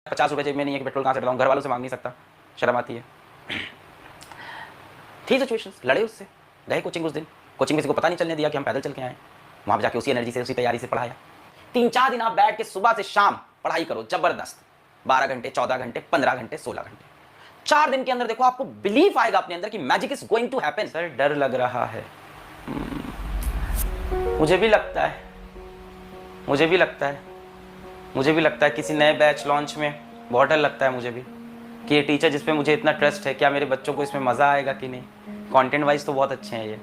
50 रुपए जेब में नहीं है कि पेट्रोल कहाँ से डलाऊं, घर वालों से मांग नहीं सकता, शर्म आती है। थी सिचुएशंस, लड़े उससे, गए कोचिंग उस दिन, कोचिंग किसी को पता नहीं चलने दिया कि हम पैदल चल के आए, वहां पर जाके उसी एनर्जी से उसी तैयारी से पढ़ाया। 3-4 दिन आप बैठ के सुबह से शाम पढ़ाई करो जबरदस्त, 12 घंटे, 14 घंटे, 15 घंटे, 16 घंटे। 4 दिन के अंदर देखो आपको बिलीफ आएगा अपने अंदर कि magic is going to happen. Sir डर लग रहा है, मुझे भी लगता है, मुझे भी लगता है, मुझे भी लगता है किसी नए बैच लॉन्च में बहुत डर लगता है मुझे भी कि ये टीचर जिस पे मुझे इतना ट्रस्ट है, क्या मेरे बच्चों को इसमें मज़ा आएगा कि नहीं। कंटेंट वाइज तो बहुत अच्छे हैं ये,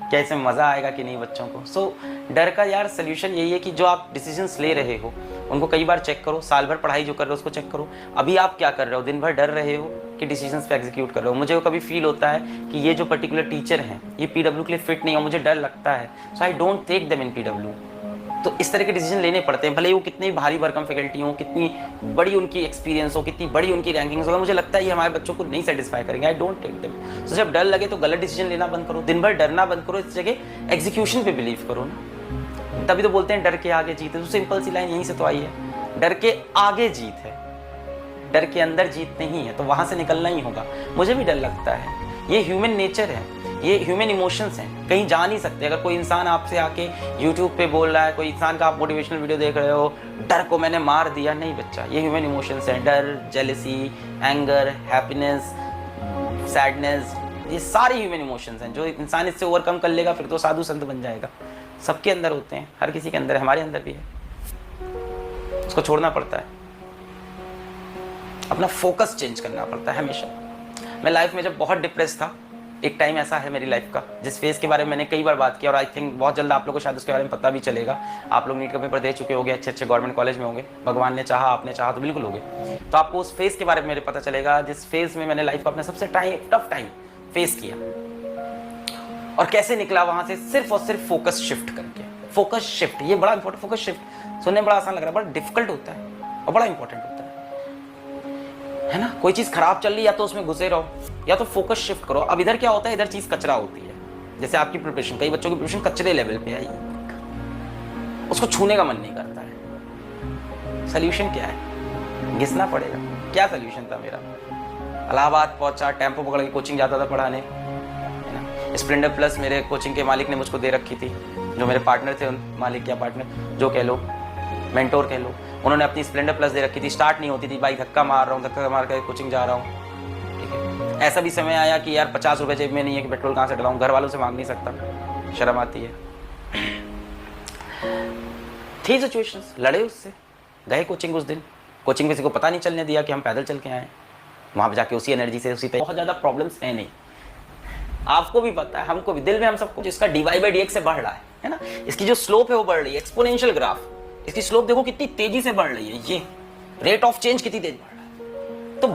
क्या इसमें मज़ा आएगा कि नहीं बच्चों को। सो डर का यार सोल्यूशन यही है कि जो आप डिसीजंस ले रहे हो उनको कई बार चेक करो, साल भर पढ़ाई जो कर रहे हो उसको चेक करो। अभी आप क्या कर रहे हो, दिन भर डर रहे हो कि डिसीजंस पे एग्जीक्यूट कर रहे हो। मुझे कभी फील होता है कि ये जो पर्टिकुलर टीचर हैं ये पीडब्ल्यू के लिए फिट नहीं है, मुझे डर लगता है, so I don't take them in PW. तो इस तरह के डिसीजन लेने पड़ते हैं, भले ही वो कितनी भारी भरकम फैकल्टी हो, कितनी बड़ी उनकी एक्सपीरियंस हो, कितनी बड़ी उनकी रैंकिंग्स हो, मुझे लगता है ये हमारे बच्चों को नहीं सेटिस्फाई करेंगे, आई डोंट टेक देम। तो जब डर लगे तो गलत डिसीजन लेना बंद करो, दिन भर डरना बंद करो, इस जगह एग्जीक्यूशन पे बिलीव करो ना। तभी तो बोलते हैं डर के आगे जीत है, तो सिंपल सी लाइन यहीं से तो आई है, डर के आगे जीत है, डर के अंदर जीत नहीं है, तो वहां से निकलना ही होगा। मुझे भी डर लगता है, ये ह्यूमन नेचर है, ये ह्यूमन इमोशंस हैं, कहीं जा नहीं सकते। अगर कोई इंसान आपसे आके यूट्यूब पे बोल रहा है, कोई इंसान का आप मोटिवेशनल वीडियो देख रहे हो, डर को मैंने मार दिया, नहीं बच्चा, ये ह्यूमन इमोशंस हैं। डर, जेलसी, एंगर, हैप्पीनेस, सैडनेस, ये सारे ह्यूमन इमोशंस हैं। जो इंसान इससे ओवरकम कर लेगा फिर तो साधु संत बन जाएगा। सबके अंदर होते हैं, हर किसी के अंदर है, हमारे अंदर भी है, उसको छोड़ना पड़ता है, अपना फोकस चेंज करना पड़ता है हमेशा। मैं लाइफ में जब बहुत डिप्रेस था, एक टाइम ऐसा है मेरी लाइफ का जिस फेज के बारे में मैंने कई बार बात किया, और आई थिंक बहुत जल्द आप लोगों को शायद उसके बारे में पता भी चलेगा। आप लोग नीट का पेपर दे चुके होंगे, अच्छे अच्छे गवर्नमेंट कॉलेज में होंगे, भगवान ने चाहा, आपने चाहा तो बिल्कुल होंगे। तो आपको उस फेज के बारे में मेरे पता चलेगा जिस फेज में मैंने लाइफ का अपना सबसे टफ टाइम फेस किया, और कैसे निकला वहां से, सिर्फ और सिर्फ फोकस शिफ्ट करके। फोकस शिफ्ट, ये बड़ा इंपॉर्टेंट, फोकस शिफ्ट सुनने में बड़ा आसान लग रहा है, बड़ा डिफिकल्ट होता है और बड़ा इंपॉर्टेंट होता है ना। कोई चीज खराब चल रही, या तो उसमें घुसे रहो या तो फोकस शिफ्ट करो। अब इधर क्या होता है, इधर चीज कचरा होती है। जैसे आपकी प्रिपरेशन, कई बच्चों की प्रिपरेशन कचरे लेवल पे आई, उसको छूने का मन नहीं करता है। सोल्यूशन क्या है, घिसना पड़ेगा। क्या सोल्यूशन था मेरा, इलाहाबाद पहुंचा, टेम्पो पकड़ के कोचिंग जाता था पढ़ाने, है ना। स्प्लेंडर प्लस मेरे कोचिंग के मालिक ने मुझको दे रखी थी, जो मेरे पार्टनर थे, मालिक या पार्टनर जो कह लो, मेंटोर कह लो, उन्होंने अपनी स्प्लेंडर प्लस दे रखी थी। स्टार्ट नहीं होती थी, बाइक धक्का मार रहा हूँ, धक्का मार कर कोचिंग जा रहा हूँ। ठीक है, ऐसा भी समय आया कि यार 50 रुपए जेब में नहीं है कि पेट्रोल कहाँ से डलाऊं, घर वालों से मांग नहीं सकता, शर्म आती है। थी सिचुएशंस, लड़े उससे, गए कोचिंग उस दिन, कोचिंग किसी को पता नहीं चलने दिया कि हम पैदल चल के आए, वहां पर जाके उसी एनर्जी से उसी तैयारी। बहुत ज्यादा प्रॉब्लम्स है नहीं, आपको भी पता है, हमको भी, दिल में हम सबको, इसका dy/dx से बढ़ रहा है ना। इसकी जो स्लोप है वो बढ़ रही है, एक्सपोनेंशियल ग्राफ, इसकी स्लोप देखो कितनी तेजी से बढ़ रही है, ये रेट ऑफ चेंज कितनी तेज बढ़ रहा है। तो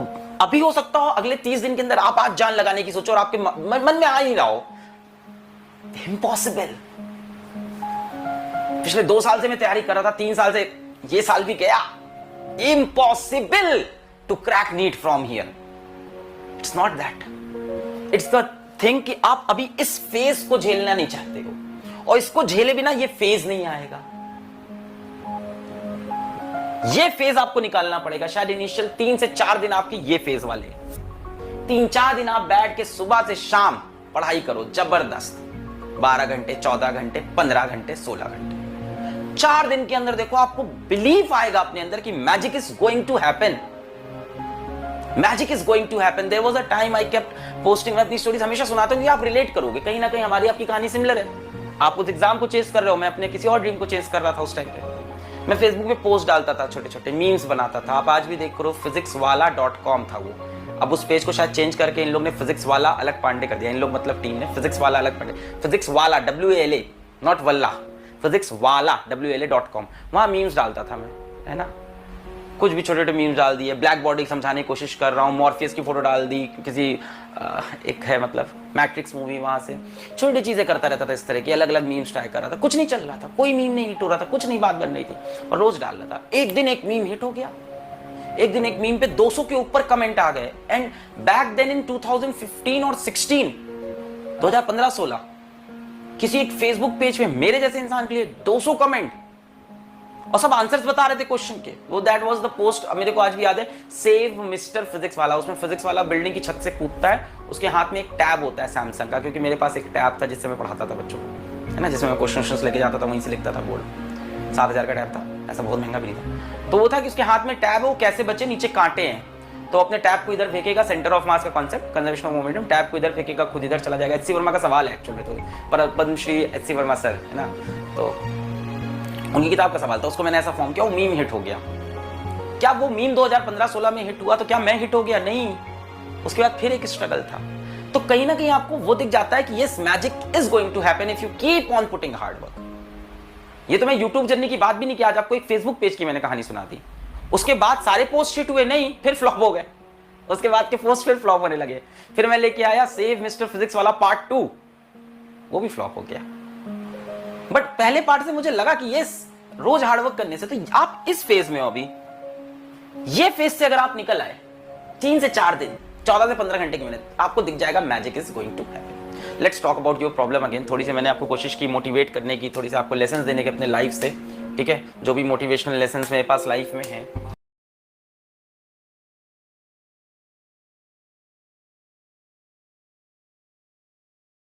अभी हो सकता हो अगले 30 दिन के अंदर आप आज जान लगाने की सोचो और आपके मन में आ ही रहा हो, इम्पॉसिबल। पिछले 2 साल से मैं तैयारी कर रहा था, 3 साल से, ये साल भी गया, impossible to crack NEET from here. It's not that, it's the thing कि आप अभी इस फेज को झेलना नहीं चाहते हो, और इसको झेले बिना ये फेज नहीं आएगा। ये फेज आपको निकालना पड़ेगा। शायद इनिशियल 3 से 4 दिन आपकी ये फेज वाले, 3-4 दिन आप बैठ के सुबह से शाम पढ़ाई करो जबरदस्त, 12 घंटे, 14 घंटे, 15 घंटे, 16 घंटे। 4 दिन के अंदर देखो आपको बिलीफ आएगा अपने अंदर कि magic is going to happen, magic is going to happen. There was a time I kept posting, मैं अपनी स्टोरीज हमेशा सुनाता हूं कि आप रिलेट करोगे, कहीं ना कहीं हमारी आपकी कहानी सिमिलर है। आप उस एग्जाम को चेस कर रहे हो, मैं अपने किसी और ड्रीम को चेस कर रहा था उस टाइम पे। मैं फेसबुक पे पोस्ट डालता था, छोटे छोटे मीम्स बनाता था, आप आज भी देख करो, physicswala.com था वो। अब उस पेज को शायद चेंज करके इन लोग ने फिजिक्स वाला अलग पांडे कर दिया, इन लोग मतलब टीम ने, फिजिक्स वाला अलग पांडे, फिजिक्स वाला WALA नॉट वल्ला, फिजिक्स वाला WALA.com, वहां मीम्स डालता था मैं, है ना। कुछ भी छोटे छोटे मीम्स डाल दिए, ब्लैक बॉडी समझाने की कोशिश कर रहा हूँ, मॉर्फियस की फोटो डाल दी, किसी एक है मतलब मैट्रिक्स मूवी, वहां से छोटी चीजें करता रहता था, इस तरह की अलग अलग मीम्स ट्राई कर रहा था। कुछ नहीं चल रहा था, कोई मीम नहीं हिट हो रहा था, कुछ नहीं बात बन रही थी, और रोज डाल रहा था। एक दिन एक मीम हिट हो गया, एक दिन एक मीम पे 200 के ऊपर कमेंट आ गए। एंड बैक देन इन 2015 और 16, 2015-16 किसी एक फेसबुक पेज पे मेरे जैसे इंसान के लिए 200 कमेंट, और सब आंसर्स बता रहे थे क्वेश्चन के। वो दैट वाज द पोस्ट, मेरे को आज भी याद है, सेव मिस्टर फिजिक्स वाला। उसमें फिजिक्स वाला बिल्डिंग की छत से कूदता है, उसके हाथ में एक टैब होता है सैमसंग का, क्योंकि मेरे पास एक टैब था जिससे मैं पढ़ाता था बच्चों को, है ना, जिसमें मैं क्वेश्चन लेके जाता था, वहीं से लिखता था बोर्ड। 7,000 का टैब था, ऐसा बहुत महंगा भी नहीं था। तो वो था कि उसके हाथ में टैब है, वो कैसे बचे, नीचे कांटे हैं, तो अपने टैब को इधर फेंकेगा, सेंटर ऑफ मास का concept, conservation of momentum, tab को इधर फेंकेगा, खुद इधर चला जाएगा। एच सी वर्मा का सवाल है एक्चुअली, तो पर Padmashri H C Verma sir, है ना, तो उनकी किताब का सवाल था, उसको मैंने ऐसा फॉर्म किया, वो मीम हिट हो गया। क्या वो मीम 2015-16 में हिट हुआ तो क्या मैं हिट हो गया? नहीं, उसके बाद फिर एक स्ट्रगल था। तो कहीं ना कहीं आपको वो दिख जाता है कि yes, magic is going to happen if you keep on putting hard work. ये तो मैं यूट्यूब जर्नी की बात भी नहीं किया, आज आपको एक फेसबुक पेज की मैंने कहानी सुना दी। उसके बाद सारे पोस्ट हिट हुए नहीं, फिर फ्लॉप हो गए, उसके बाद के पोस्ट फिर फ्लॉप होने लगे। फिर मैं लेके आया सेव मिस्टर फिजिक्स वाला पार्ट 2, वो भी फ्लॉप हो गया। बट पहले पार्ट से मुझे लगा कि यस, रोज हार्डवर्क करने से, तो आप इस फेज में हो अभी, ये फेज से अगर आप निकल आए 3 से 4 दिन, 14 से 15 घंटे की मेहनत, आपको दिख जाएगा magic is going to happen. Let's talk about your problem again. थोड़ी सी मैंने आपको कोशिश की मोटिवेट करने की, थोड़ी सी आपको लेसन देने के अपने लाइफ से, ठीक है, जो भी मोटिवेशनल लेसन मेरे पास लाइफ में है